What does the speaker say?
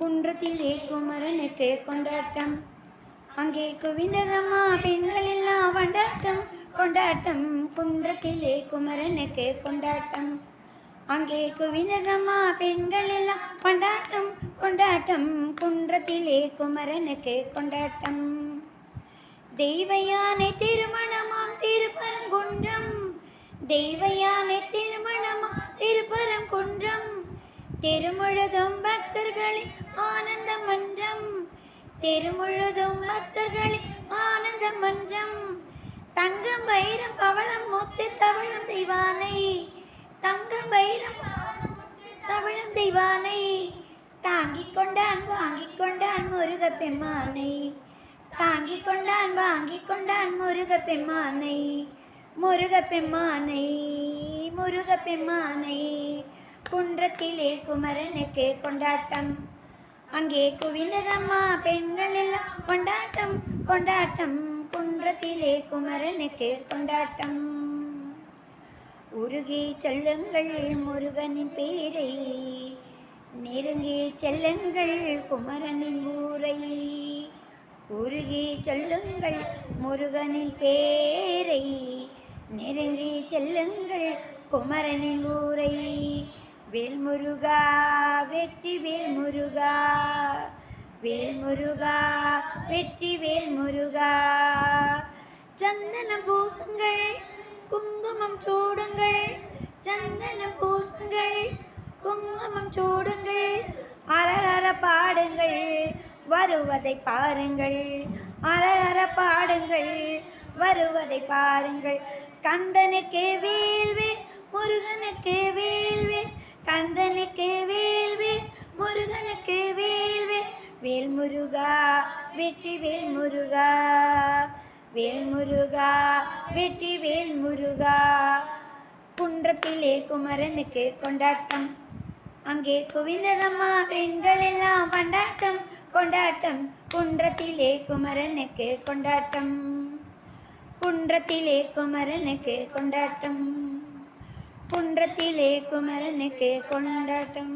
குன்றத்திலே குமரனுக்கு கொண்டாட்டம். அங்கே குவிந்ததம்மா பெண்கள் எல்லாம் கொண்டாட்டம் கொண்டாட்டம். குன்றத்திலே குமரனுக்கு கொண்டாட்டம். அங்கே குவிந்ததம்மா பெண்கள் எல்லாம் கொண்டாட்டம் கொண்டாட்டம். குன்றத்திலே குமரனுக்கு கொண்டாட்டம். தெய்வயானை திருமணமாம் திருப்பரங்குன்றம். தெய்வயானை திருமணமாம் திருப்பரங்குன்றம். திருமுழுதும் பக்தர்களின் ஆனந்த மன்றம். திருமுழுதும் பக்தர்களின் ஆனந்த மன்றம். தங்கம் வைரம் பவளம் முத்து தவழும் தெய்வானை. தங்கம் வைரம் தவழும் தெய்வானை. தாங்கிக் கொண்டான் வாங்கிக் கொண்டான் முருக பெம்மானை. தாங்கிக் கொண்டான் வாங்கிக் கொண்டான் முருக பெம்மானை. முருக பெம்மானை முருக பெம்மானை. குன்றத்திலே குமரனுக்கு கொண்டாட்டம். அங்கே குவிந்ததம்மா பெண்கள் எல்லாம் கொண்டாட்டம் கொண்டாட்டம். குன்றத்திலே குமரனுக்கு கொண்டாட்டம். உருகி செல்லுங்கள் முருகனின் பேரை. நெருங்கி செல்லுங்கள் குமரனின் ஊரை. உருகி செல்லுங்கள் முருகனின் பேரை. நெருங்கி செல்லுங்கள் குமரனின் ஊரை. வேல்முருகா வெற்றி வேல்முருகா. வேல்முருகா வெற்றி வேல்முருகா. சந்தனம் பூசுங்கள் குங்குமம் சூடுங்கள். சந்தனம் பூசுங்கள் குங்குமம் சூடுங்கள். அரஹர பாடுங்கள் வருவதை பாருங்கள். அரஹர பாடுங்கள் வருவதை பாருங்கள். கந்தனுக்கே வேல்வேல் முருகனுக்கு வேல்வேல். கந்தனுக்கு வேல்வேல் முருகனுக்கு வேல்வேல். வேல்முருகா வெற்றி வேல்முருகா. வேல்முருகா வெற்றி வேல்முருகா. குன்றத்திலே குமரனுக்கு கொண்டாட்டம். அங்கே குவிந்ததம்மா பெண்கள் எல்லாம் கொண்டாட்டம் கொண்டாட்டம். குன்றத்திலே குமரனுக்கு கொண்டாட்டம். குன்றத்திலே குமரனுக்கு கொண்டாட்டம். குன்றத்திலே குமரனுக்கு கொண்டாட்டம்.